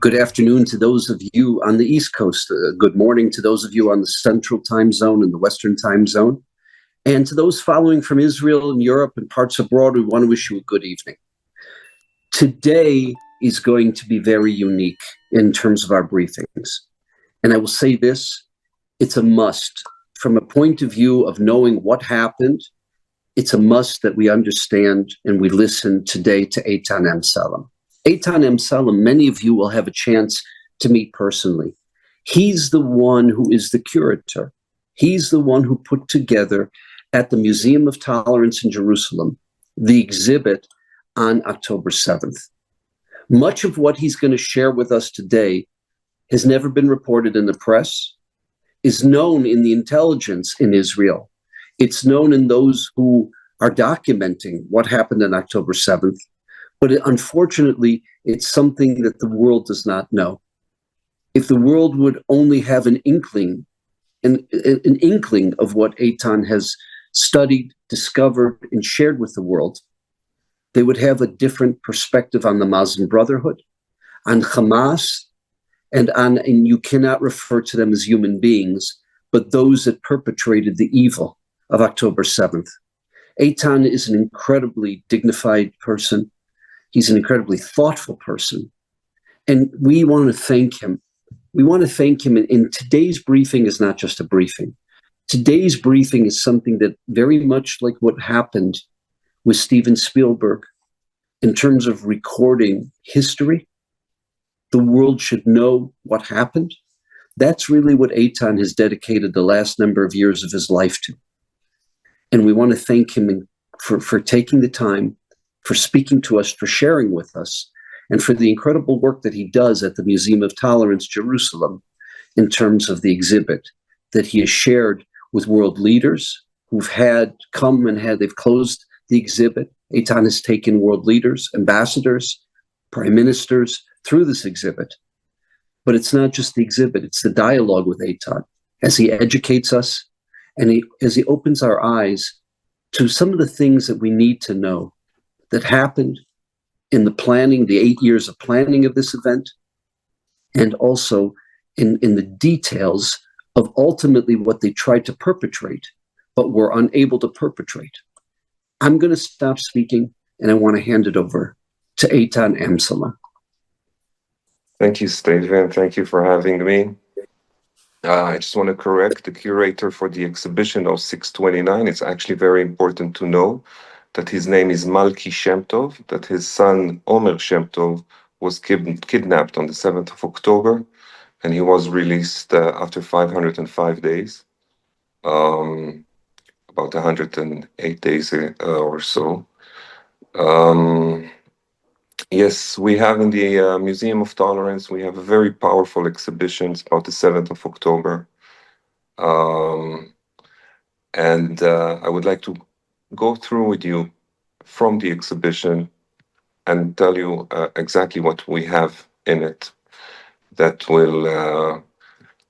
Good afternoon to those of you on the East Coast. Good morning to those of you on the Central Time Zone and the Western Time Zone. And to those following from Israel and Europe and parts abroad, we want to wish you a good evening. Today is going to be very unique in terms of our briefings. And I will say this, it's a must. From a point of view of knowing what happened, it's a must that we understand and we listen today to Eitan Amsalem. Eitan Amsalem, many of you will have a chance to meet personally. He's the one who is the curator. He's the one who put together at the Museum of Tolerance in Jerusalem the exhibit on October 7th. Much of what he's going to share with us today has never been reported in the press, is known in the intelligence in Israel. It's known in those who are documenting what happened on October 7th. But unfortunately, it's something that the world does not know. If the world would only have an inkling of what Eitan has studied, discovered, and shared with the world, they would have a different perspective on the Muslim Brotherhood, on Hamas, and you cannot refer to them as human beings, but those that perpetrated the evil of October 7th. Eitan is an incredibly dignified person. He's an incredibly thoughtful person. And we want to thank him. We want to thank him. And today's briefing is not just a briefing. Today's briefing is something that very much like what happened with Steven Spielberg in terms of recording history, the world should know what happened. That's really what Eitan has dedicated the last number of years of his life to. And we want to thank him for taking the time, for speaking to us, for sharing with us, and for the incredible work that he does at the Museum of Tolerance, Jerusalem, in terms of the exhibit that he has shared with world leaders who've they've closed the exhibit. Eitan has taken world leaders, ambassadors, prime ministers through this exhibit. But it's not just the exhibit, it's the dialogue with Eitan as he educates us and as he opens our eyes to some of the things that we need to know that happened in the planning, the 8 years of planning of this event, and also in the details of ultimately what they tried to perpetrate, but were unable to perpetrate. I'm going to stop speaking, and I want to hand it over to Eitan Amsalem. Thank you, Steven. Thank you for having me. I just want to correct the curator for the exhibition of 629. It's actually very important to know that his name is Malki Shem Tov, that his son Omer Shem Tov was kidnapped on the 7th of October, and he was released after 505 days, about 108 days or so. Yes, we have in the Museum of Tolerance, we have a very powerful exhibition. It's about the 7th of October. And I would like to go through with you from the exhibition and tell you exactly what we have in it that will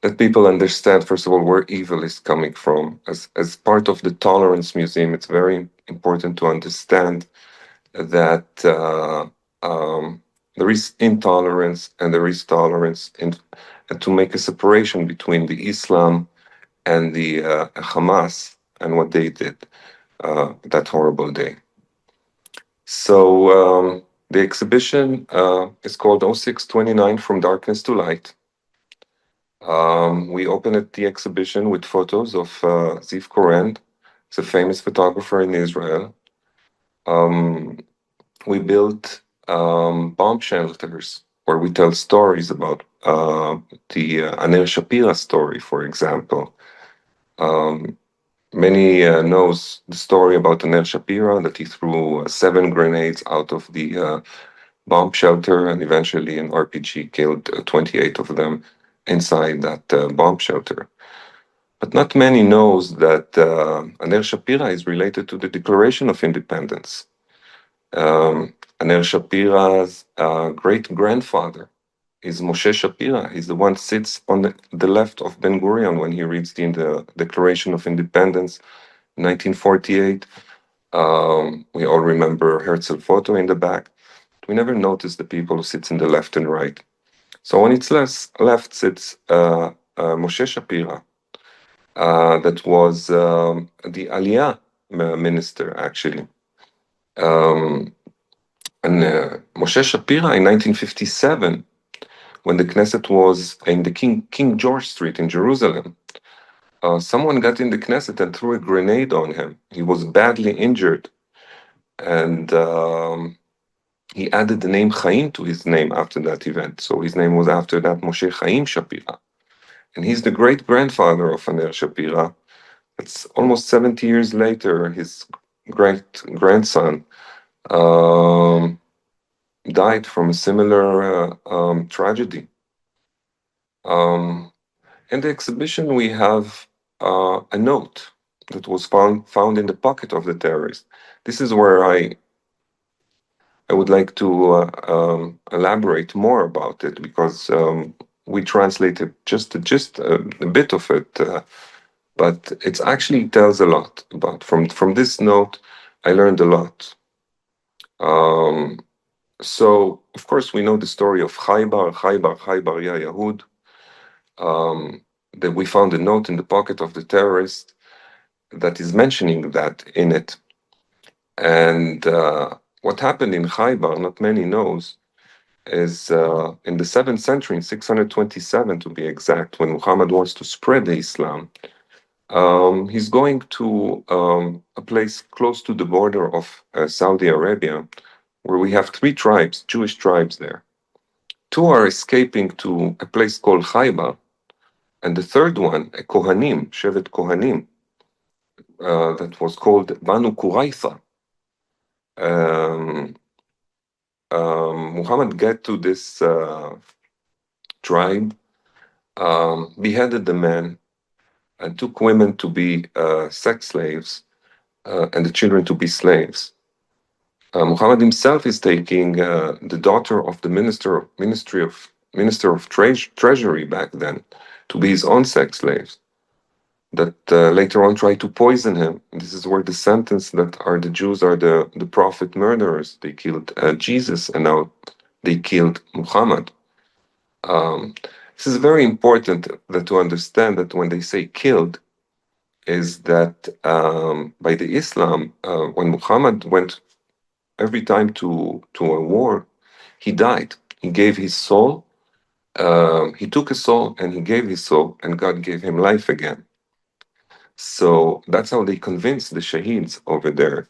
let people understand, first of all, where evil is coming from. As part of the Tolerance Museum, it's very important to understand that there is intolerance and there is tolerance, and to make a separation between the Islam and the Hamas and what they did that horrible day. So the exhibition is called 0629 From Darkness to Light. We opened the exhibition with photos of Ziv Koren. He's a famous photographer in Israel. We built bomb shelters where we tell stories about the Anir Shapira story, for example. Many knows the story about Anir Shapira, that he threw 7 grenades out of the bomb shelter, and eventually an RPG killed 28 of them inside that bomb shelter. But not many knows that Anir Shapira is related to the Declaration of Independence. Anir Shapira's great-grandfather is Moshe Shapira. He's the one who sits on the left of Ben Gurion when he reads the Declaration of Independence in 1948. We all remember Herzl photo in the back. We never notice the people who sits in the left and right. So on its left sits Moshe Shapira, that was the Aliyah minister, actually. And Moshe Shapira in 1957, when the Knesset was in the King George Street in Jerusalem, someone got in the Knesset and threw a grenade on him. He was badly injured, and he added the name Chaim to his name after that event. So his name was after that Moshe Chaim Shapira. And he's the great-grandfather of Aner Shapira. It's almost 70 years later, his great-grandson died from a similar tragedy. In the exhibition, we have a note that was found in the pocket of the terrorist. This is where I would like to elaborate more about it, because we translated just a bit of it, but it actually tells a lot about. From this note, I learned a lot. So, of course, we know the story of Khaybar Ya Yahud. That we found a note in the pocket of the terrorist that is mentioning that in it. And what happened in Khaybar, not many knows, is in the 7th century, in 627 to be exact, when Muhammad wants to spread the Islam, he's going to a place close to the border of Saudi Arabia, where we have 3 tribes, Jewish tribes there. 2 are escaping to a place called Khaybar, and the third one, a Kohanim, Shevet Kohanim, that was called Banu Qurayza. Muhammad get to this tribe, beheaded the men, and took women to be sex slaves, and the children to be slaves. Muhammad himself is taking the daughter of the Minister of Treasury back then to be his own sex slaves, that later on tried to poison him. This is where the sentence that the Jews are the prophet murderers. They killed Jesus, and now they killed Muhammad. This is very important to understand that when they say killed, is that by the Islam, when Muhammad went every time to a war, he died. He gave his soul. He took a soul and he gave his soul, and God gave him life again. So that's how they convince the Shaheeds over there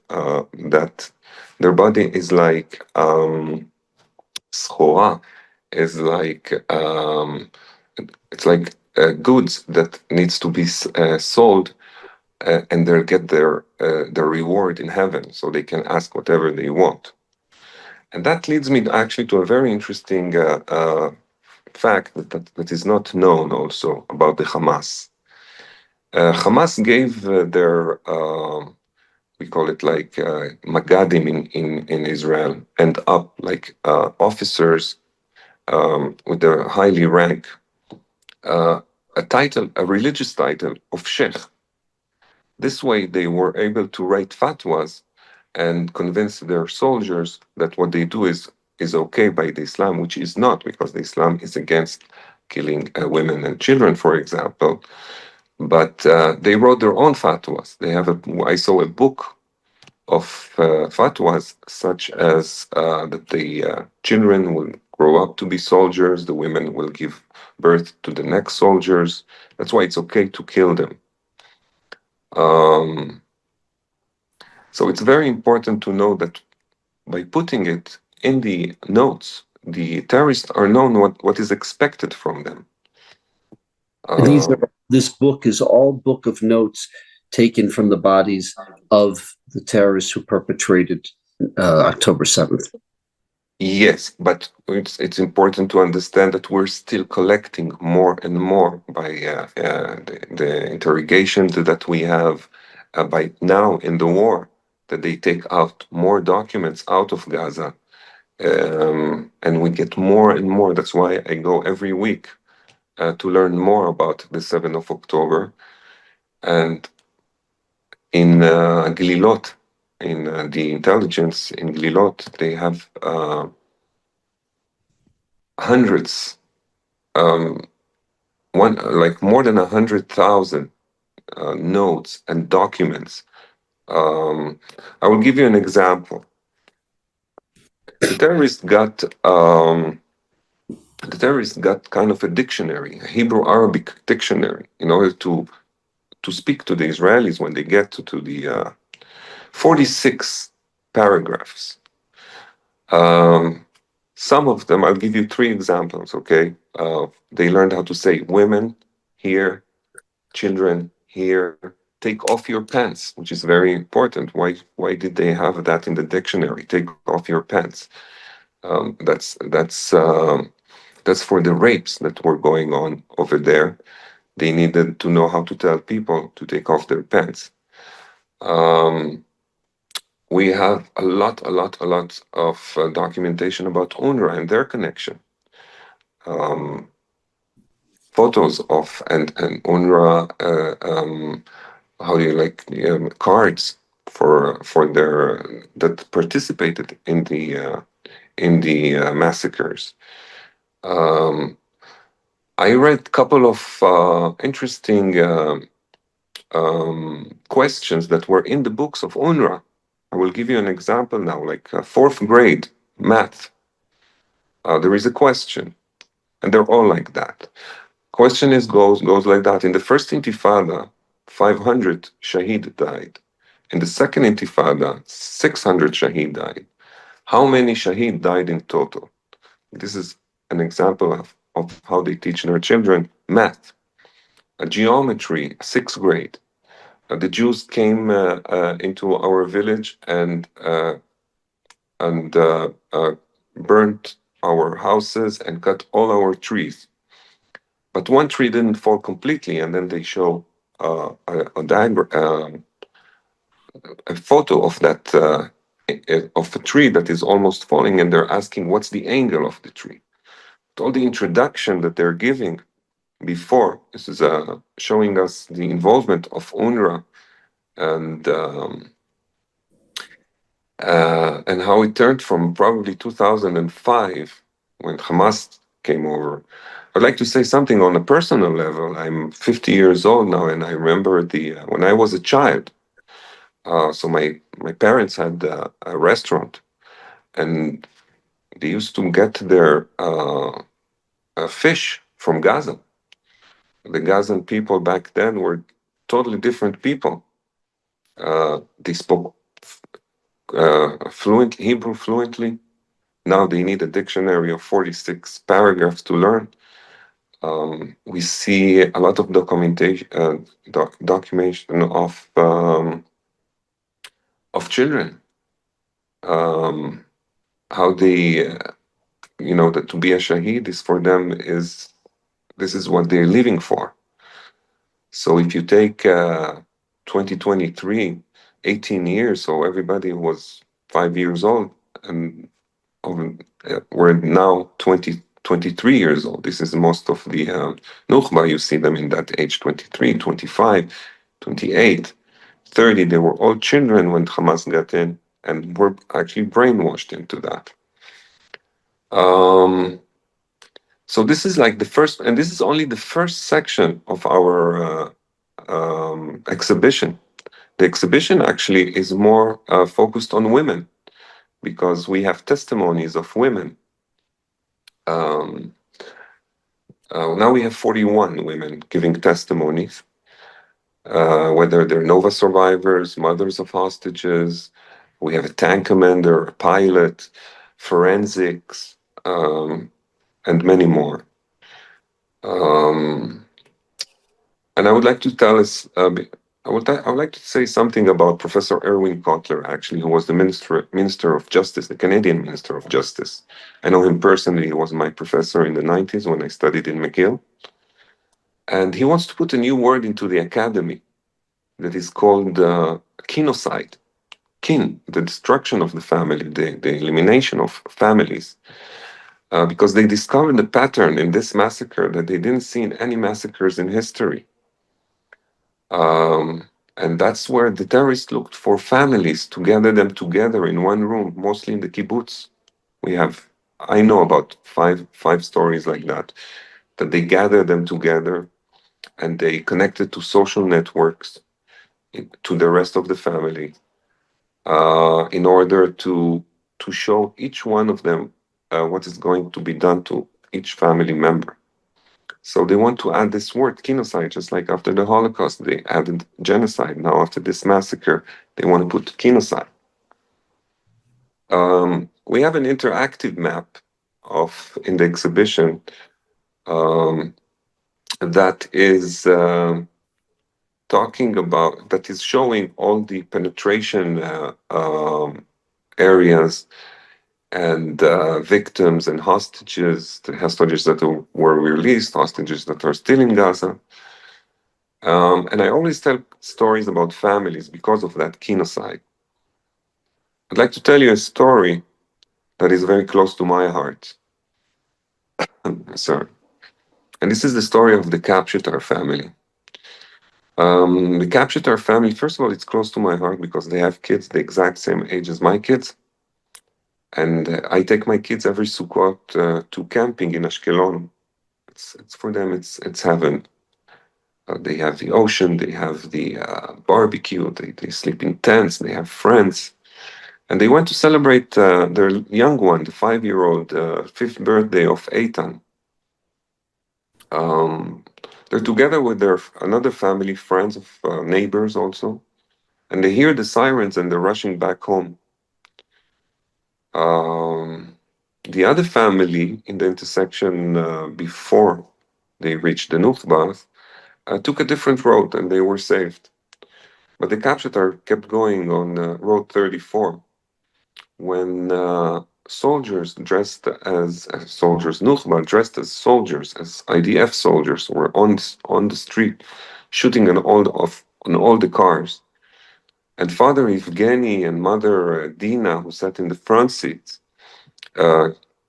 that their body is like schora, is like it's like goods that needs to be sold, and they'll get their reward in heaven, so they can ask whatever they want. And that leads me actually to a very interesting fact that is not known also about the Hamas. Hamas gave their, we call it like Magadim in Israel, and up like officers with a highly rank, a title, a religious title of Sheikh. This way they were able to write fatwas and convince their soldiers that what they do is okay by the Islam, which is not, because the Islam is against killing women and children, for example. But they wrote their own fatwas. They have I saw a book of fatwas, such as that the children will grow up to be soldiers, the women will give birth to the next soldiers. That's why it's okay to kill them. So it's very important to know that by putting it in the notes, the terrorists are known what is expected from them. This book is all book of notes taken from the bodies of the terrorists who perpetrated October 7th. Yes, but it's important to understand that we're still collecting more and more by the interrogations that we have by now in the war, that they take out more documents out of Gaza, and we get more and more. That's why I go every week to learn more about the 7th of October. And in Glilot, in the intelligence in Glilot, they have hundreds like more than 100,000 notes and documents. I will give you an example. The terrorists got kind of a dictionary, a Hebrew-Arabic dictionary, in order to speak to the Israelis when they get to the 46 paragraphs. Some of them, I'll give you 3 examples, okay? They learned how to say women here, children here, take off your pants, which is very important. Why did they have that in the dictionary? Take off your pants. That's for the rapes that were going on over there. They needed to know how to tell people to take off their pants. We have a lot of documentation about UNRWA and their connection. Photos of and UNRWA, how do you like cards for their that participated in the massacres. I read a couple of interesting questions that were in the books of UNRWA. I will give you an example now, like 4th grade math. There is a question, and they're all like that. Question goes like that. In the first Intifada, 500 Shaheed died. In the second Intifada, 600 Shaheed died. How many Shaheed died in total? This is an example of how they teach their children math. Geometry, 6th grade. The Jews came into our village and burnt our houses and cut all our trees. But one tree didn't fall completely, and then they show a diagram, a photo of that of a tree that is almost falling, and they're asking what's the angle of the tree. But all the introduction that they're giving before, this is showing us the involvement of UNRWA and how it turned from probably 2005 when Hamas came over. I'd like to say something on a personal level. I'm 50 years old now, and I remember when I was a child. So my parents had a restaurant, and they used to get their fish from Gaza. The Gazan people back then were totally different people. They spoke Hebrew fluently. Now they need a dictionary of 46 paragraphs to learn. We see a lot of documentation of children, how they, that to be a shaheed is for them this is what they're living for. So if you take 2023, 18 years, so everybody was 5 years old, and we're now 23 years old. This is most of the Nukhba. You see them in that age, 23, 25, 28, 30. They were all children when Hamas got in and were actually brainwashed into that. So this is like the first, and this is only the first section of our exhibition. The exhibition actually is more focused on women, because we have testimonies of women. Now we have 41 women giving testimonies, whether they're Nova survivors, mothers of hostages. We have a tank commander, a pilot, forensics, and many more. And I would like to tell us, I would like to say something about Professor Erwin Kotler, actually, who was the Minister of Justice, the Canadian Minister of Justice. I know him personally. He was my professor in the 90s when I studied in McGill. And he wants to put a new word into the academy that is called kinocide. Kin, the destruction of the family, the elimination of families. Because they discovered a pattern in this massacre that they didn't see in any massacres in history. And that's where the terrorists looked for families to gather them together in one room, mostly in the kibbutz. I know about five stories like that. that they gather them together and they connect it to social networks, to the rest of the family, in order to show each one of them what is going to be done to each family member. So they want to add this word, genocide, just like after the Holocaust, they added genocide. Now, after this massacre, they want to put genocide. We have an interactive map in the exhibition that is that is showing all the penetration areas and victims and hostages, the hostages that were released, hostages that are still in Gaza. And I always tell stories about families because of that genocide. I'd like to tell you a story that is very close to my heart. Sorry. And this is the story of the Kapchitar family. The Kapchitar family, first of all, it's close to my heart because they have kids the exact same age as my kids. And I take my kids every Sukkot to camping in Ashkelon. It's for them, it's heaven. They have the ocean, they have the barbecue, they sleep in tents, they have friends. And they went to celebrate their young one, the 5-year-old, 5th birthday of Eitan. They're together with their another family, friends of neighbors also. And they hear the sirens and they're rushing back home. The other family in the intersection before they reached the UNRWA'S took a different road and they were saved. But the Kapchitar kept going on Road 34 when soldiers dressed as soldiers, UNRWA dressed as soldiers, as IDF soldiers, were on the street shooting on all the cars. And Father Evgeny and Mother Dina, who sat in the front seats,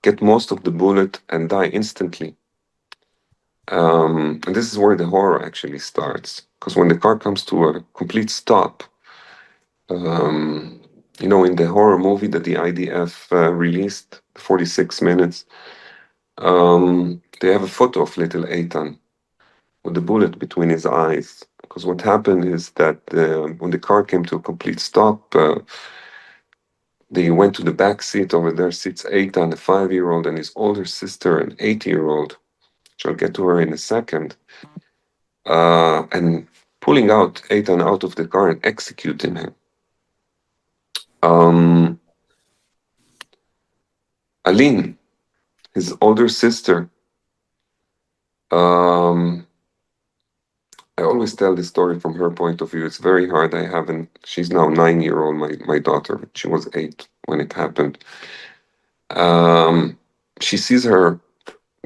get most of the bullet and die instantly. And this is where the horror actually starts, because when the car comes to a complete stop, in the horror movie that the IDF released, 46 minutes, they have a photo of little Eitan with the bullet between his eyes. Because what happened is that when the car came to a complete stop, they went to the back seat. Over there sits Eitan, a 5-year-old, and his older sister, an 8-year-old, which I'll get to her in a second, and pulling out Eitan out of the car and executing him. Aline, his older sister, I always tell this story from her point of view. It's very hard. She's now 9-year-old, my daughter. She was 8 when it happened. She sees her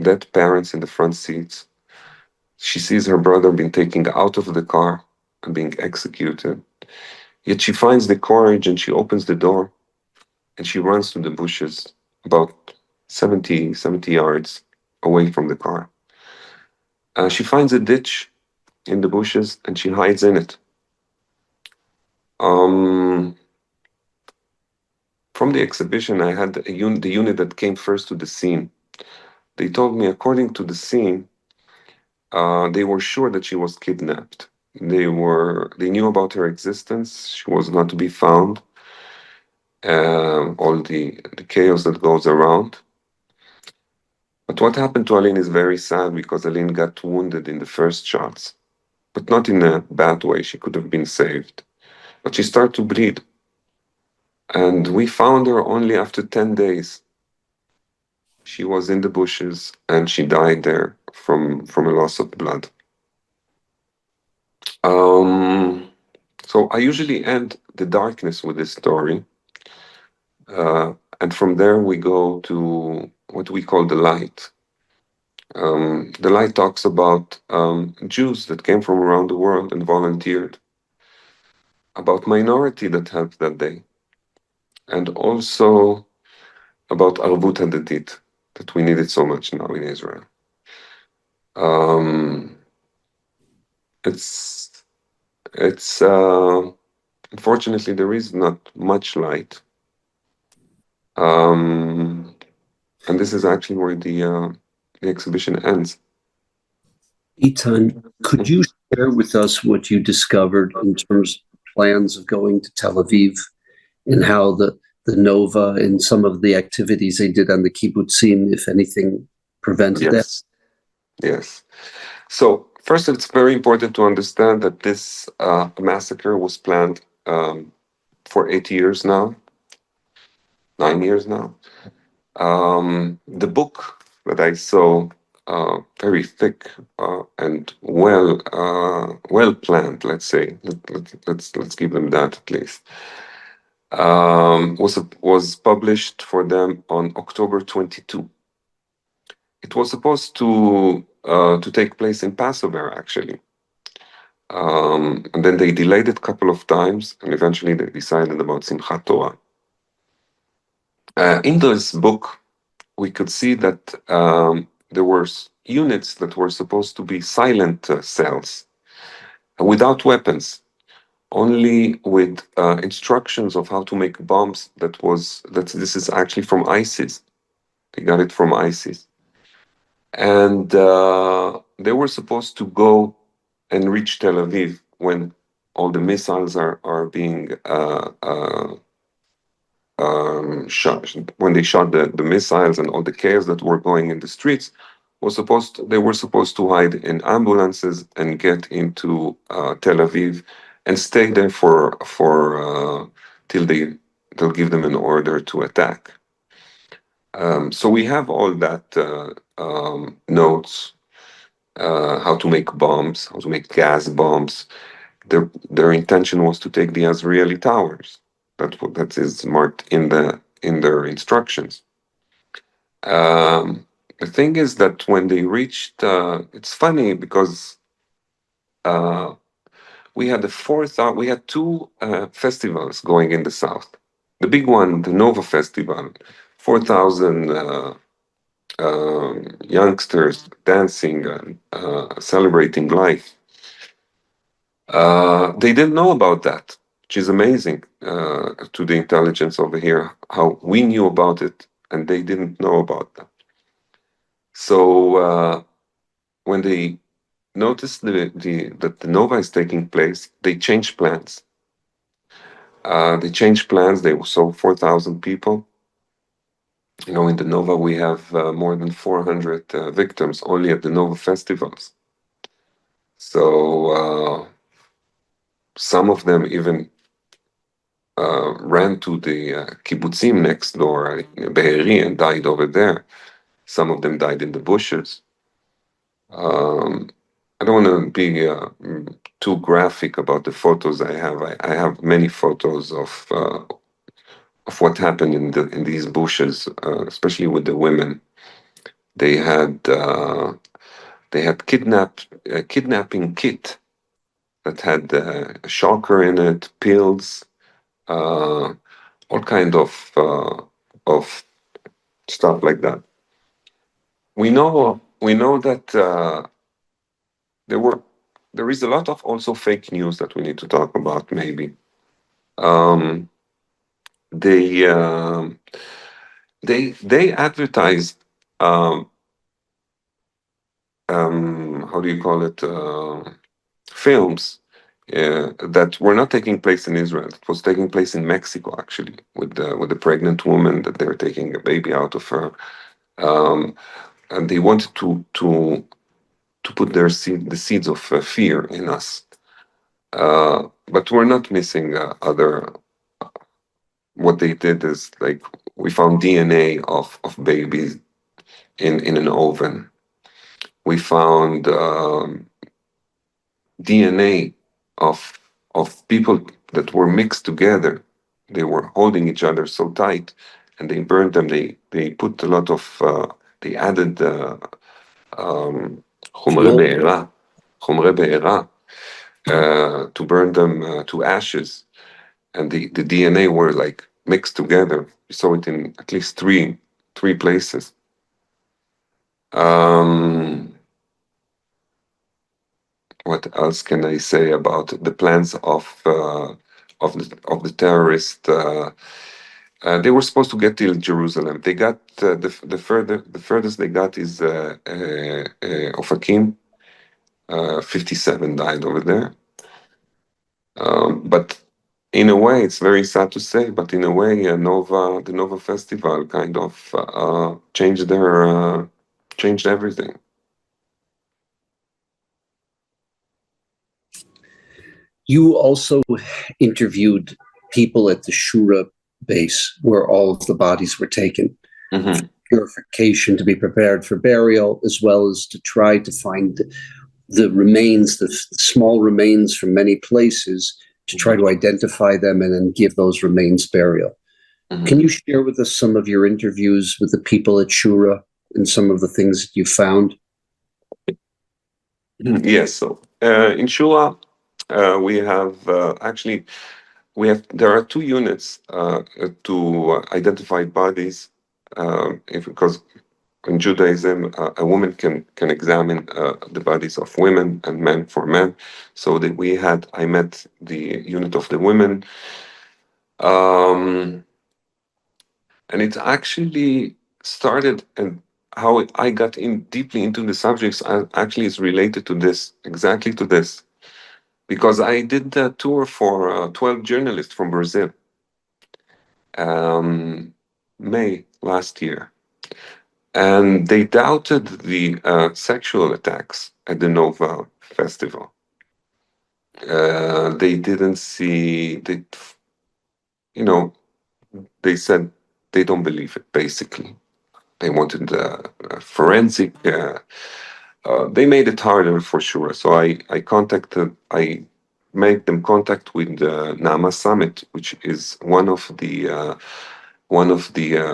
dead parents in the front seats. She sees her brother being taken out of the car and being executed. Yet she finds the courage and she opens the door and she runs to the bushes about 70 yards away from the car. She finds a ditch in the bushes and she hides in it. From the exhibition, I had the unit that came first to the scene. They told me, according to the scene, they were sure that she was kidnapped. They knew about her existence. She was not to be found. All the chaos that goes around. But what happened to Aline is very sad because Aline got wounded in the first shots, but not in a bad way. She could have been saved. But she started to bleed. And we found her only after 10 days. She was in the bushes and she died there from a loss of blood. So I usually end the darkness with this story. And from there we go to what we call the light. The light talks about Jews that came from around the world and volunteered, about minority that helped that day, and also about Arvut Hadadit, that we need it so much now in Israel. It's unfortunately there is not much light, and this is actually where the exhibition ends. Eitan, could you share with us what you discovered in terms of plans of going to Tel Aviv and how the Nova and some of the activities they did on the kibbutzim, if anything, prevented that? Yes. So first, it's very important to understand that this massacre was planned for 8 years now, 9 years now. The book that I saw, very thick and well planned, let's say, let's give them that at least, was published for them on October 22. It was supposed to take place in Passover, actually. And then they delayed it a couple of times, and eventually they decided about Simchat Torah. In this book, we could see that there were units that were supposed to be silent cells, without weapons, only with instructions of how to make bombs. This is actually from ISIS. They got it from ISIS. And they were supposed to go and reach Tel Aviv when all the missiles are being shot. When they shot the missiles and all the chaos that were going in the streets, they were supposed to hide in ambulances and get into Tel Aviv and stay there for till they'll give them an order to attack. So we have all that notes, how to make bombs, how to make gas bombs. Their intention was to take the Israeli towers. That is marked in their instructions. The thing is that when they reached, it's funny because we had two festivals going in the south. The big one, the Nova Festival, 4,000 youngsters dancing and celebrating life. They didn't know about that, which is amazing to the intelligence over here, how we knew about it and they didn't know about that. So when they noticed that the Nova is taking place, they changed plans. They saw 4,000 people. You know, in the Nova, we have more than 400 victims only at the Nova festivals. So some of them even ran to the kibbutzim next door, Be'eri, and died over there. Some of them died in the bushes. I don't want to be too graphic about the photos I have. I have many photos of what happened in these bushes, especially with the women. They had a kidnapping kit that had a shocker in it, pills, all kind of stuff like that. We know that there is a lot of also fake news that we need to talk about. Maybe they advertised how do you call it, films that were not taking place in Israel. It was taking place in Mexico, actually, with the pregnant woman that they were taking a baby out of her, and they wanted to put the seeds of fear in us. But we're not missing other. What they did is, like, we found DNA of babies in an oven. We found DNA of people that were mixed together. They were holding each other so tight, and they burned them. They put a lot of they added חומרי בעירה to burn them to ashes, and the DNA were like mixed together. We saw it in at least three places. What else can I say about the plans of the terrorists? They were supposed to get to Jerusalem. They got the furthest they got is Ofakim. 57 died over there. But in a way, it's very sad to say, but in a way, the Nova Festival kind of changed everything. You also interviewed people at the Shura base where all of the bodies were taken. Mm-hmm. Purification to be prepared for burial, as well as to try to find the remains, the small remains from many places, to try to identify them and then give those remains burial. Mm-hmm. Can you share with us some of your interviews with the people at Shura and some of the things that you found? Yes. So in Shura, there are two units to identify bodies, because in Judaism, a woman can examine the bodies of women and men for men. So that I met the unit of the women, and it actually started, and how I got in deeply into the subjects actually is related to this, exactly to this, because I did the tour for 12 journalists from Brazil, May last year. And they doubted the sexual attacks at the Nova Festival. They didn't see, they said they don't believe it, basically. They wanted forensic, they made it harder for sure. So I made them contact with the Nama Summit, which is one of the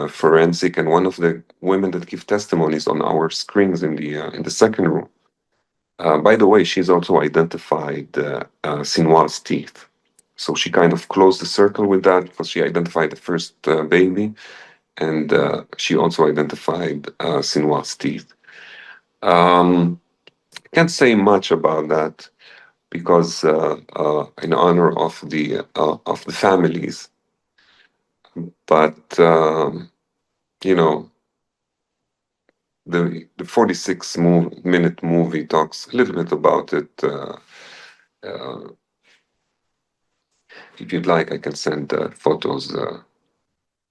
forensic and one of the women that give testimonies on our screens in the second room. By the way, she's also identified Sinwal's teeth. So she kind of closed the circle with that because she identified the first baby, and she also identified Sinwal's teeth. I can't say much about that because in honor of the families, but the 46-minute movie talks a little bit about it. If you'd like, I can send photos,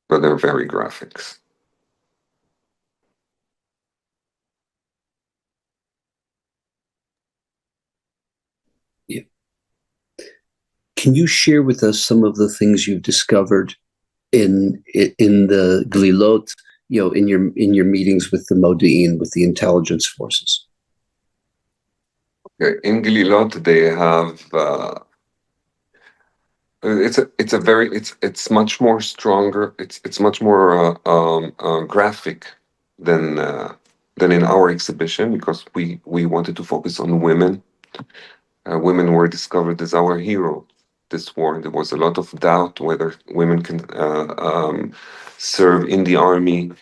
but they're very graphics. Yeah. Can you share with us some of the things you've discovered in the Glilot, in your meetings with the Modi'in, with the intelligence forces? Okay. In Glilot, they have it's much more stronger. It's much more graphic than in our exhibition, because we wanted to focus on women. Women were discovered as our hero this war. There was a lot of doubt whether women can serve in the army,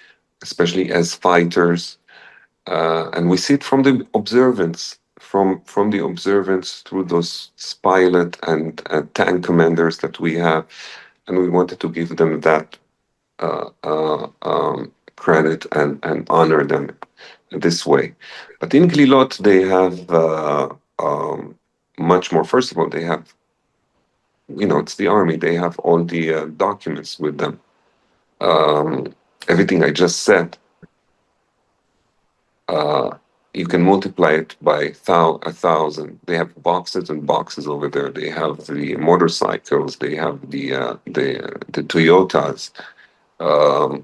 especially as fighters. And we see it from the observance, from the observance through those pilot and tank commanders that we have, and we wanted to give them that credit and honor them this way. But in Glilot, they have much more. First of all, they have, it's the army. They have all the documents with them. Everything I just said. You can multiply it by 1,000. They have boxes and boxes over there. They have the motorcycles. They have the Toyotas. I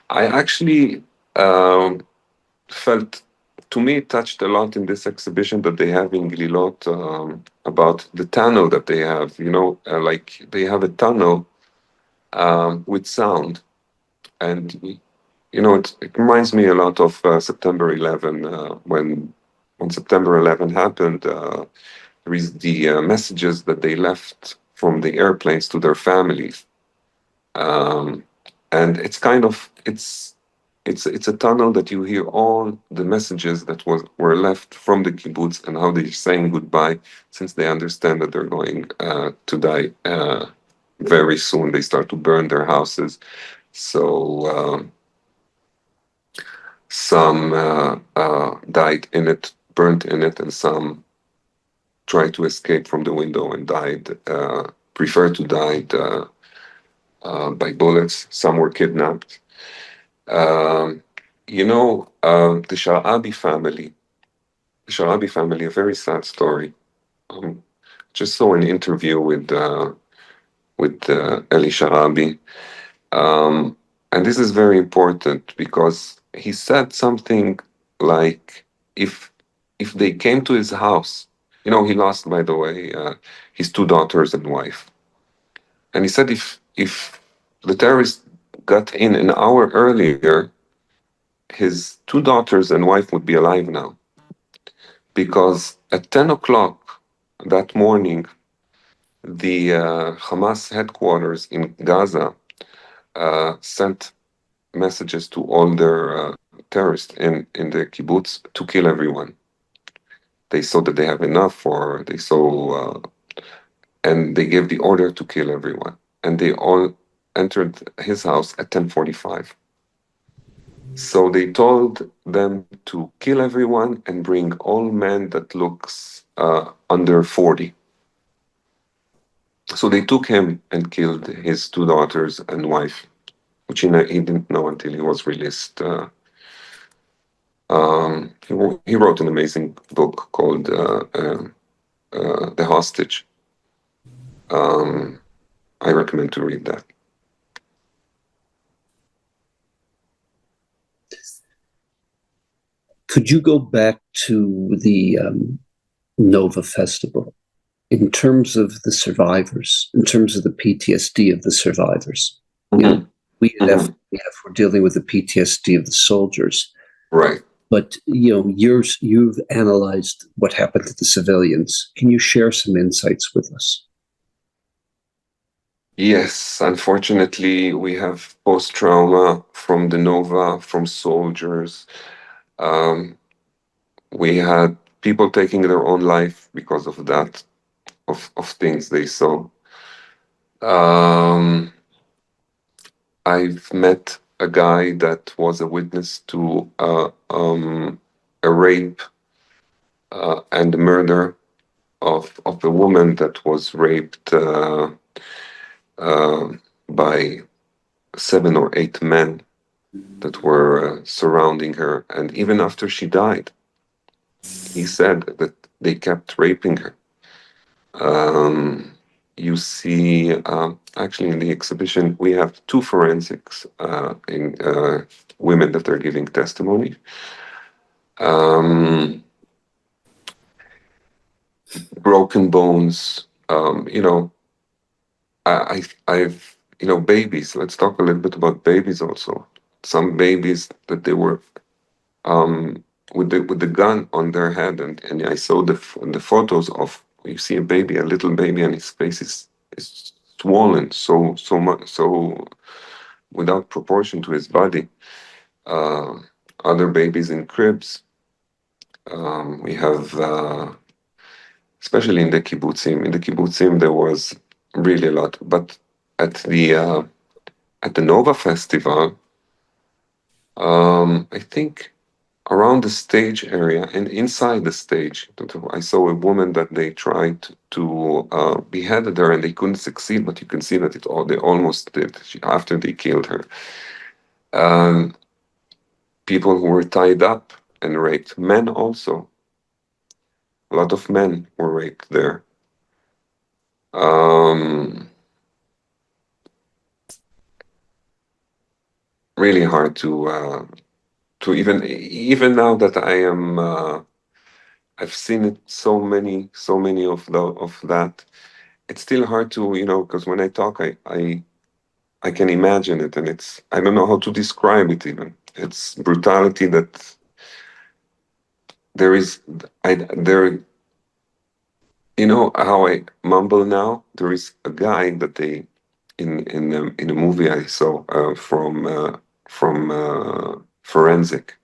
actually felt, to me, it touched a lot in this exhibition that they have in Glilot, about the tunnel that they have. Like they have a tunnel with sound, and it reminds me a lot of September 11, when September 11 happened. There is the messages that they left from the airplanes to their families, and it's kind of it's a tunnel that you hear all the messages that were left from the kibbutz and how they're saying goodbye, since they understand that they're going to die very soon. They start to burn their houses, so. Some died in it, burnt in it, and some tried to escape from the window and died, preferred to die by bullets. Some were kidnapped. The Sharabi family, a very sad story. Just saw an interview with Eli Sharabi, and this is very important because he said something like, if they came to his house, he lost, by the way, his 2 daughters and wife, and he said if the terrorists got in an hour earlier, his 2 daughters and wife would be alive now, because at 10 o'clock that morning, the Hamas headquarters in Gaza sent messages to all their terrorists in the kibbutz to kill everyone. They saw that they have enough, or they saw, and they gave the order to kill everyone. And they all entered his house at 10:45. So they told them to kill everyone and bring all men that looks under 40. So they took him and killed his 2 daughters and wife, which he didn't know until he was released. He wrote an amazing book called The Hostage. I recommend to read that. Could you go back to the Nova Festival in terms of the survivors, in terms of the PTSD of the survivors? Mm-hmm. We're dealing with the PTSD of the soldiers. Right. But, you've analyzed what happened to the civilians. Can you share some insights with us? Yes, unfortunately, we have post-trauma from the Nova, from soldiers. We had people taking their own life because of that, of things they saw. I've met a guy that was a witness to a rape and the murder of a woman that was raped by 7 or 8 men that were surrounding her. And even after she died, he said that they kept raping her. You see, actually in the exhibition, we have 2 forensics in women that are giving testimony. Broken bones, I've babies. Let's talk a little bit about babies also. Some babies that they were with the gun on their head, and I saw the photos of, you see a baby, a little baby, and his face is swollen so much, so without proportion to his body. Other babies in cribs. We have, especially in the kibbutzim. In the kibbutzim, there was really a lot. But at the Nova Festival, I think around the stage area and inside the stage, I saw a woman that they tried to behead her, and they couldn't succeed. But you can see that they almost did after they killed her. People who were tied up and raped, men also. A lot of men were raped there. Really hard to even now that I am I've seen it so many of that. It's still hard to because when I talk I can imagine it, and I don't know how to describe it even. It's brutality that there is. How I mumble now. There is a guy that they in a movie I saw from forensic,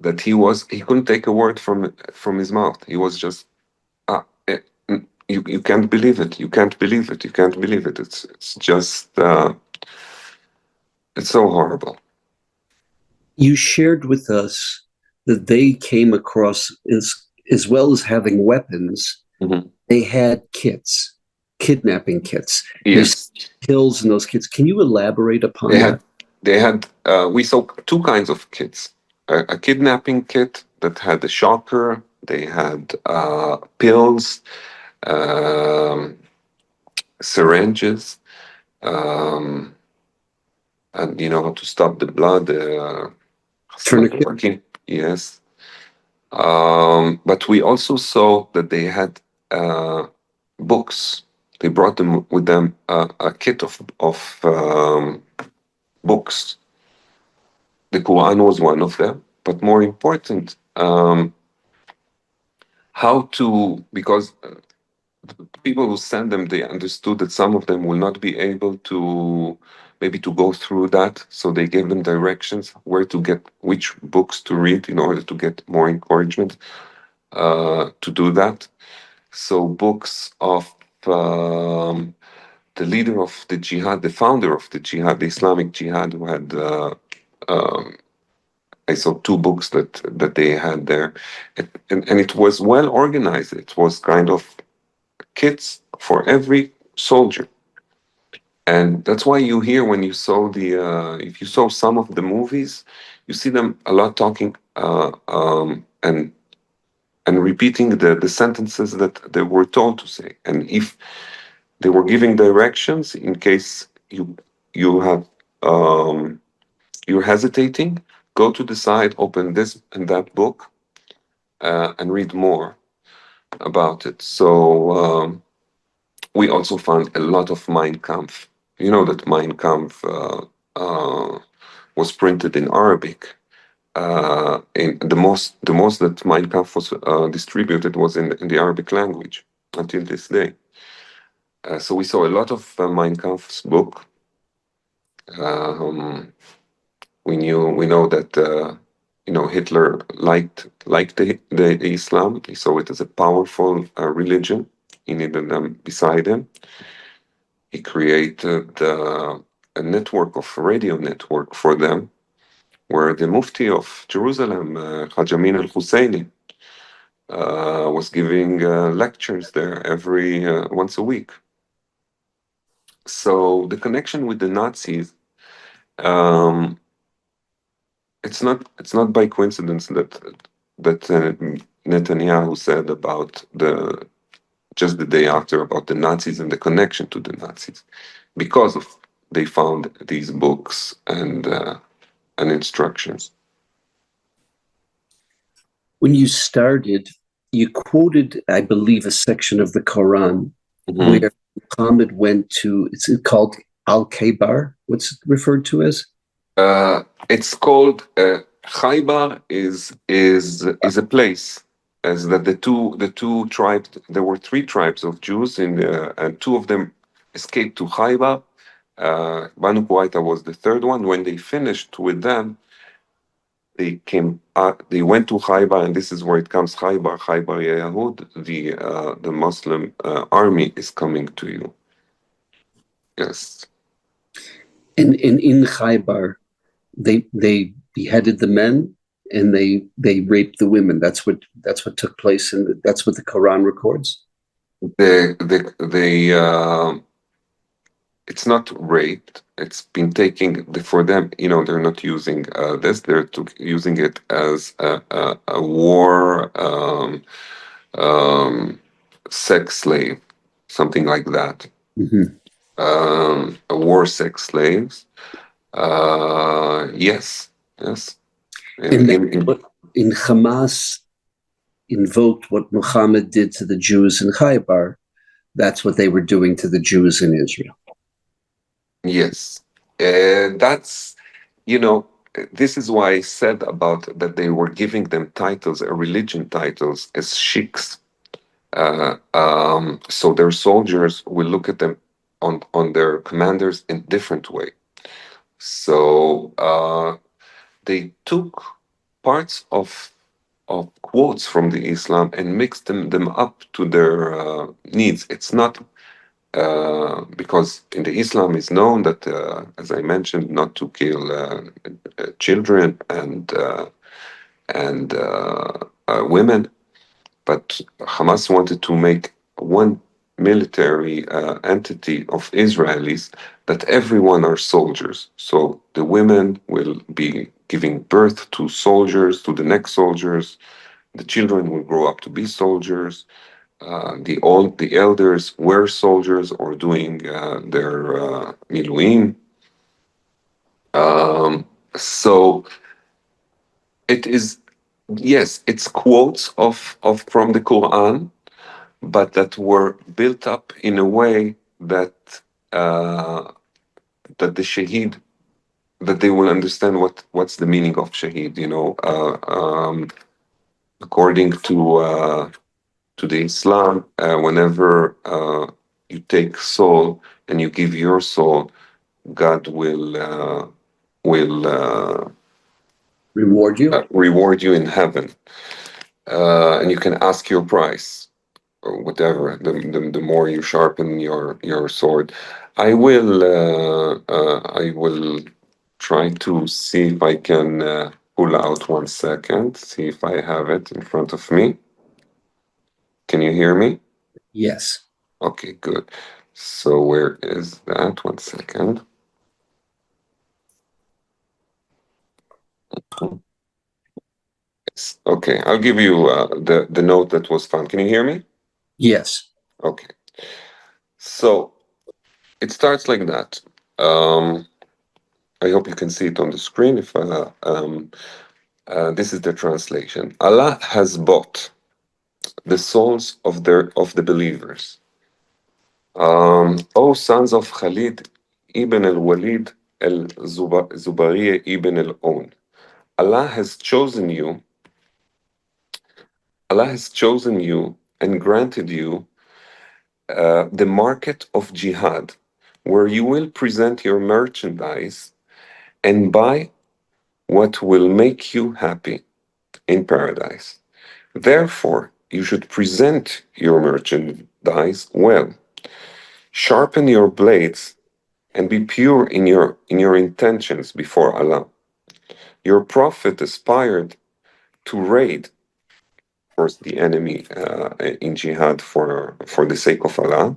that he couldn't take a word from his mouth. He was just you can't believe it. You can't believe it. You can't believe it. It's just it's so horrible. You shared with us that they came across, as well as having weapons, Mhm. they had kits, kidnapping kits. Yes. There's pills in those kits. Can you elaborate upon They that? had we saw two kinds of kits. A kidnapping kit that had a shocker. They had pills, um, syringes, um, and you know how to stop the blood. Tourniquet. Yes. But we also saw that they had books. They brought them with them a kit of books. The Quran was one of them, but more important, how to, because people who sent them, they understood that some of them will not be able to maybe to go through that, so they gave them directions where to get which books to read in order to get more encouragement to do that. So books of the leader of the jihad, the founder of the jihad, the Islamic Jihad, who had um, I saw two books that they had there, and it was well organized. It was kind of kits for every soldier, and that's why you hear when you saw the if you saw some of the movies, you see them a lot talking and repeating the sentences that they were told to say, and if they were giving directions in case you have you're hesitating, go to the side, open this and that book, and read more about it. So we also found a lot of Mein Kampf. You know that Mein Kampf was printed in Arabic. In the most that Mein Kampf was distributed was in the Arabic language until this day. So we saw a lot of Mein Kampf's book. Um, we know that Hitler liked the Islam. He saw it as a powerful religion. He needed them beside him. He created a network of radio network for them, where the Mufti of Jerusalem, Haj Amin al-Husseini, was giving lectures there every once a week. So the connection with the Nazis, um, it's not by coincidence that Netanyahu said about just the day after about the Nazis and the connection to the Nazis, because of they found these books and instructions. When you started, you quoted, I believe, a section of the Quran where Muhammad went to, it's called Al-Khaybar, what's it referred to as? It's called Khaybar is a place, as that the two tribes, there were three tribes of Jews and two of them escaped to Khaybar. Banu Qurayza was the third one. When they finished with them, they went to Khaybar, and this is where it comes, Khaybar ya Yahud, the Muslim army is coming to you. Yes. And in Khaybar, they beheaded the men and they raped the women. That's what took place, and that's what the Quran records. It's not raped. It's been taking for them. They're not using this. They're using it as a war sex slave, something like that. Mm-hmm. A war sex slaves. Yes, yes. And in Hamas invoked what Muhammad did to the Jews in Khaybar, that's what they were doing to the Jews in Israel. Yes, that's this is why I said about that they were giving them titles, religion titles, as sheikhs. So their soldiers will look at them on their commanders in different way. So they took parts of quotes from the Islam and mixed them up to their needs. It's not because in the Islam is known that, as I mentioned, not to kill children and women. but Hamas wanted to make one military entity of Israelis that everyone are soldiers. So the women will be giving birth to soldiers, to the next soldiers. The children will grow up to be soldiers. The elders were soldiers or doing their miluim. So it is, yes, it's quotes of from the Quran, but that were built up in a way that uh, that the shaheed, that they will understand what's the meaning of shaheed. According to the Islam, whenever you take soul and you give your soul, God will reward you in heaven, and you can ask your price or whatever. The more you sharpen your sword, I will try to see if I can pull out 1 second. See if I have it in front of me. Can you hear me? Yes. Okay, good. So where is that? 1 second. Okay, I'll give you the note that was found. Can you hear me? Yes. Okay. So it starts like that. I hope you can see it on the screen. If this is the translation. Allah has bought the souls of the believers. O sons of Khalid ibn al-Walid al-Zubariya ibn al-Own. Allah has chosen you. Allah has chosen you and granted you the market of jihad, where you will present your merchandise and buy what will make you happy in paradise. Therefore, you should present your merchandise well. Sharpen your blades and be pure in your intentions before Allah. Your prophet aspired to raid, of course, the enemy in jihad for the sake of Allah,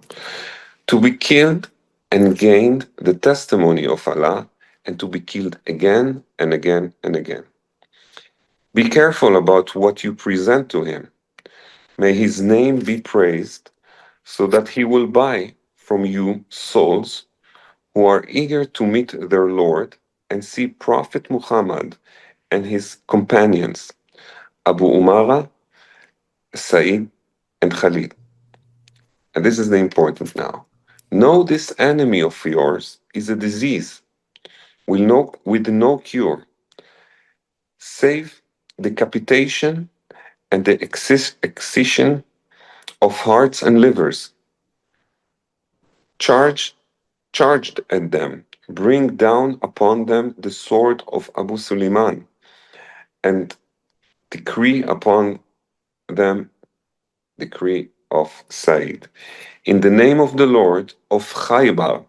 to be killed and gained the testimony of Allah, and to be killed again and again and again. Be careful about what you present to him. May his name be praised, so that he will buy from you souls who are eager to meet their Lord and see Prophet Muhammad and his companions, Abu Umara, Sa'id, and Khalid. And this is the important now. Know this enemy of yours is a disease with no cure, save decapitation and the excision of hearts and livers. Charged at them, bring down upon them the sword of Abu Suleiman, and decree upon them decree of Said. In the name of the Lord of Khaybar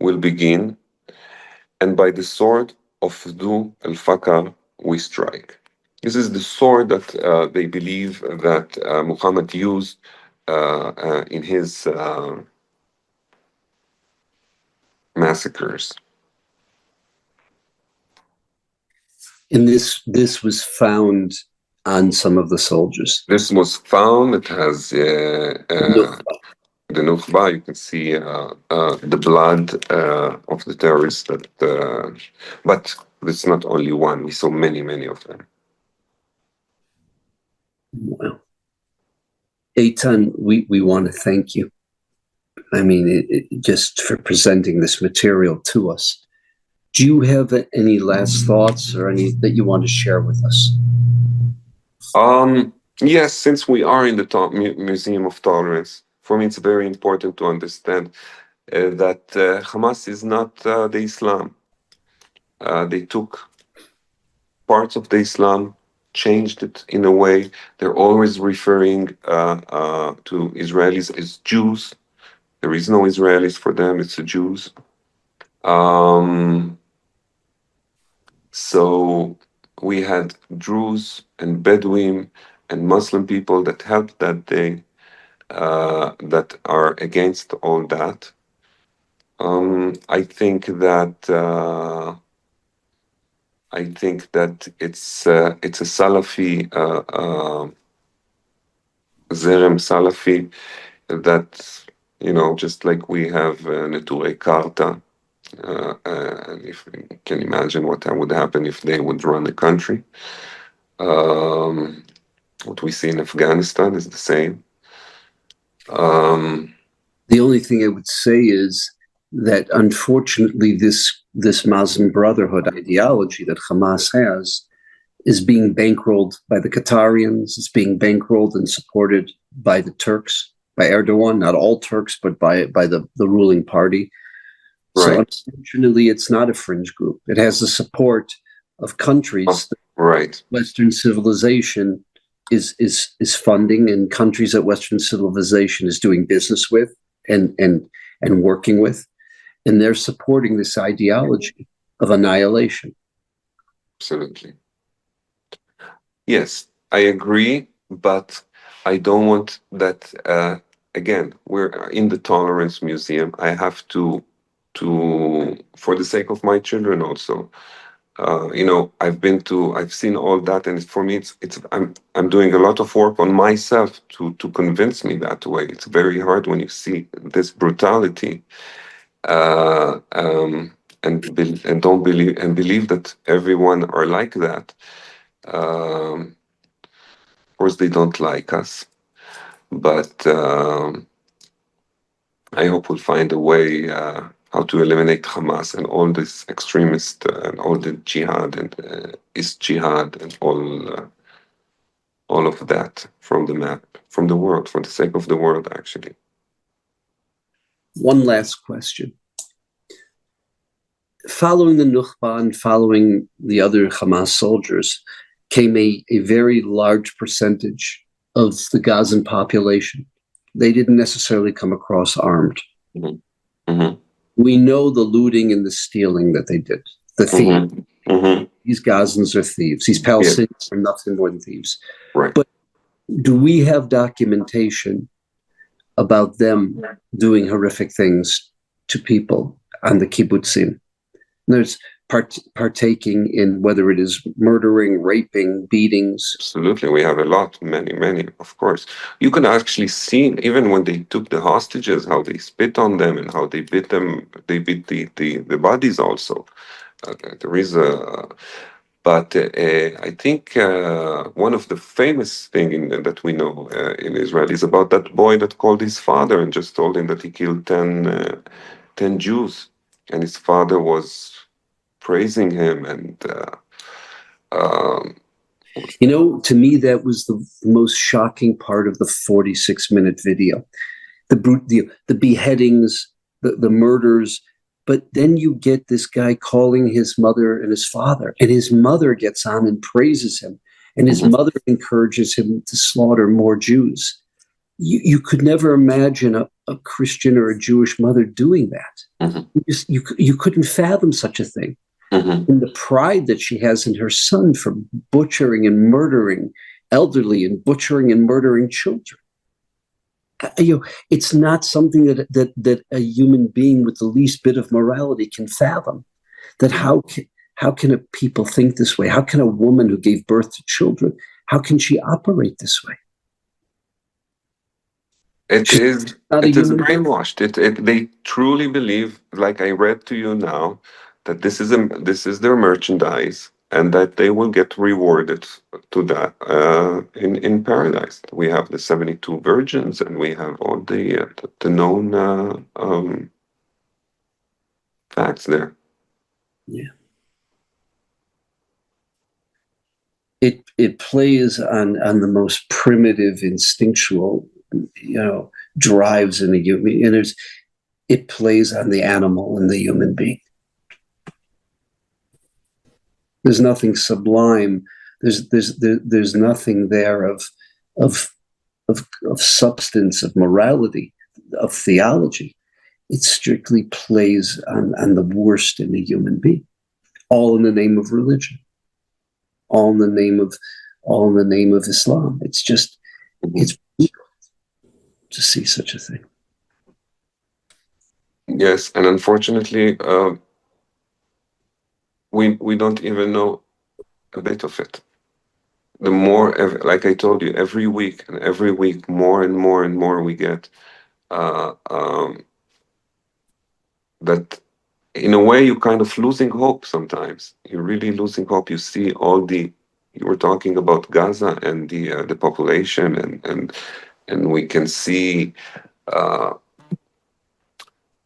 will begin, and by the sword of Dhu al-Fakar we strike. This is the sword that they believe that Muhammad used in his massacres. And this was found on some of the soldiers. This was found. It has the Nukhba. You can see the blood of the terrorists. But it's not only one. We saw many of them. Wow. Eitan, we want to thank you. I mean, just for presenting this material to us. Do you have any last thoughts or any that you want to share with us? Yes, since we are in the Museum of Tolerance, for me it's very important to understand that Hamas is not the Islam. They took parts of the Islam, changed it in a way. They're always referring to Israelis as Jews. There is no Israelis for them, it's the Jews. So we had Druze and Bedouin and Muslim people that helped that day, that are against all that. I think that it's a Salafi, Zerem Salafi, that, just like we have Neturei Karta, and if you can imagine what would happen if they would run the country. What we see in Afghanistan is the same. The only thing I would say is that unfortunately this Muslim Brotherhood ideology that Hamas has is being bankrolled by the Qatarians. It's being bankrolled and supported by the Turks, by Erdogan, not all Turks, but by the ruling party. So unfortunately, it's not a fringe group. It has the support of countries that Western civilization is funding, and countries that Western civilization is doing business with and working with, and they're supporting this ideology of annihilation. Absolutely. Yes, I agree, but I don't want that. Again, we're in the Tolerance Museum. I have to, for the sake of my children also. I've seen all that, and for me, I'm doing a lot of work on myself to convince me that way. It's very hard when you see this brutality, and don't believe that everyone are like that. Of course, they don't like us, but I hope we'll find a way how to eliminate Hamas and all this extremist and all the jihad and East jihad and all of that from the map, from the world, for the sake of the world, actually. One last question. Following the Nukhba and following the other Hamas soldiers came a very large percentage of the Gazan population. They didn't necessarily come across armed. Mm-hmm. Mm-hmm. We know the looting and the stealing that they did, the thieves. Mm-hmm. Mm-hmm. These Gazans are thieves. These Palestinians are nothing more than thieves. Right. But do we have documentation about them doing horrific things to people on the kibbutzim? There's partaking in, whether it is murdering, raping, beatings. Absolutely, we have a lot, many, of course. You can actually see, even when they took the hostages, how they spit on them and how they beat them. They beat the bodies also. There is a, but I think one of the famous thing that we know in Israel is about that boy that called his father and just told him that he killed 10 Jews, and his father was praising him and. To me, that was the most shocking part of the 46-minute video. The beheadings, the murders, but then you get this guy calling his mother and his father, and his mother gets on and praises him, and his mother encourages him to slaughter more Jews. You could never imagine a Christian or a Jewish mother doing that. Mm-hmm. You couldn't fathom such a thing. Mm-hmm. And the pride that she has in her son for butchering and murdering elderly and butchering and murdering children. It's not something that a human being with the least bit of morality can fathom. That how can people think this way? How can a woman who gave birth to children, how can she operate this way? It is brainwashed. They truly believe, like I read to you now, that this is their merchandise, and that they will get rewarded to that in paradise. We have the 72 virgins, and we have all the known facts there. Yeah, it plays on the most primitive, instinctual, drives in the human, and it plays on the animal and the human being. There's nothing sublime. There's nothing there of substance, of morality, of theology. It strictly plays on the worst in the human being, all in the name of religion, all in the name all in the name of Islam. It's just, it's brutal to see such a thing. Yes, and unfortunately, we don't even know a bit of it. The more, like I told you, every week and every week, more and more and more we get that in a way you're kind of losing hope sometimes. You're really losing hope. You see all the, you were talking about Gaza and the population and we can see,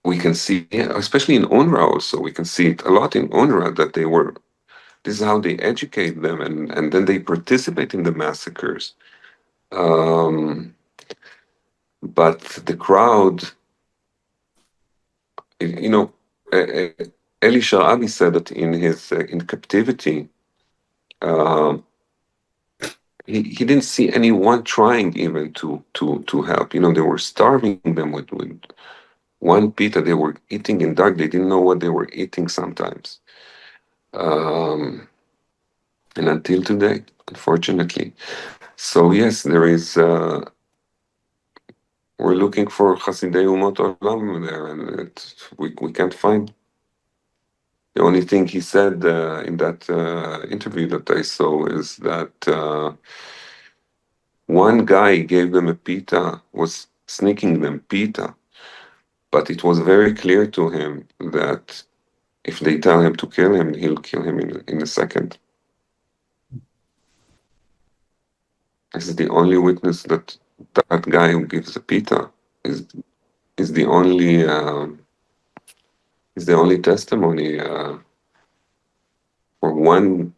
especially in UNRWA also, we can see it a lot in UNRWA that this is how they educate them and then they participate in the massacres. But the crowd, you know, Eli Sharabi said that in his in captivity, he didn't see anyone trying even to help. You know, they were starving them with one pita. They were eating in dark. They didn't know what they were eating sometimes. And until today, unfortunately. So yes, there is. We're looking for Hasidei Umot Olam there, and we can't find. The only thing he said in that interview that I saw is that one guy gave them a pita, was sneaking them pita, but it was very clear to him that if they tell him to kill him, he'll kill him in a second. This is the only witness that guy who gives the pita is the only testimony for one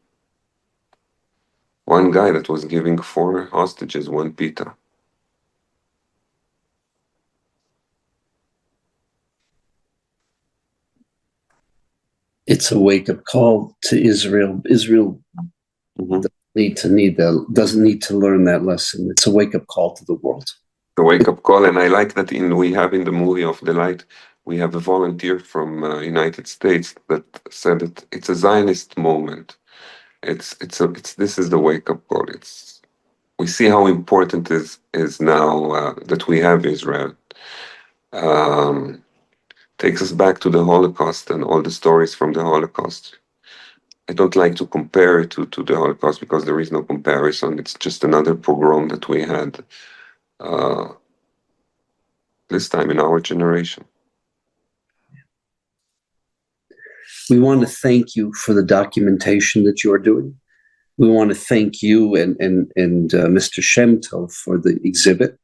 guy that was giving 4 hostages 1 pita. It's a wake-up call to Israel. Israel doesn't need to learn that lesson. It's a wake-up call to the world. The wake-up call, and I like that we have in the movie of the light, we have a volunteer from United States that said that it's a Zionist moment. This is the wake-up call. We see how important is now that we have Israel. Takes us back to the Holocaust and all the stories from the Holocaust. I don't like to compare it to the Holocaust because there is no comparison. It's just another pogrom that we had this time in our generation. We want to thank you for the documentation that you're doing. We want to thank you and Mr. Shemtov for the exhibit.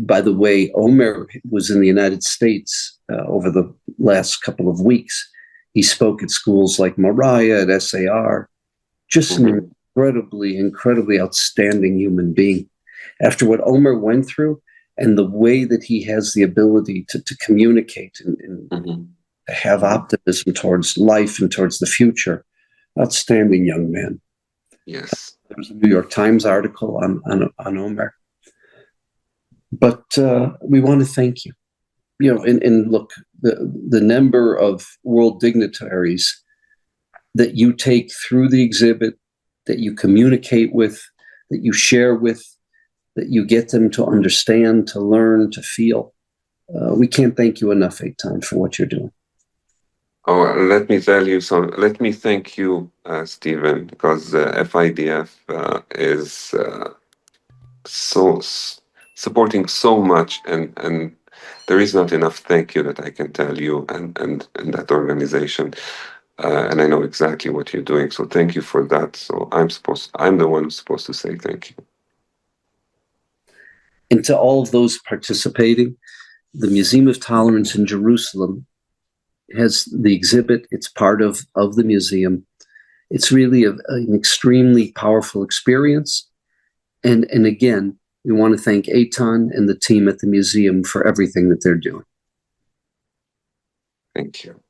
By the way, Omer was in the United States over the last couple of weeks. He spoke at schools like Moriah, at SAR. Just an incredibly outstanding human being. After what Omer went through and the way that he has the ability to communicate and to have optimism towards life and towards the future, outstanding young man. Yes. There was a New York Times article on Omer. But we want to thank you. You know, and look, the number of world dignitaries that you take through the exhibit, that you communicate with, that you share with, that you get them to understand, to learn, to feel. We can't thank you enough, Eitan, for what you're doing. Oh, let me tell you let me thank you, Steven, because FIDF is supporting so much, and there is not enough thank you that I can tell you and that organization. And I know exactly what you're doing, so thank you for that. So I'm the one who's supposed to say thank you. And to all of those participating, the Museum of Tolerance in Jerusalem has the exhibit. It's part of the museum. It's really an extremely powerful experience. And again, we want to thank Eitan and the team at the museum for everything that they're doing. Thank you.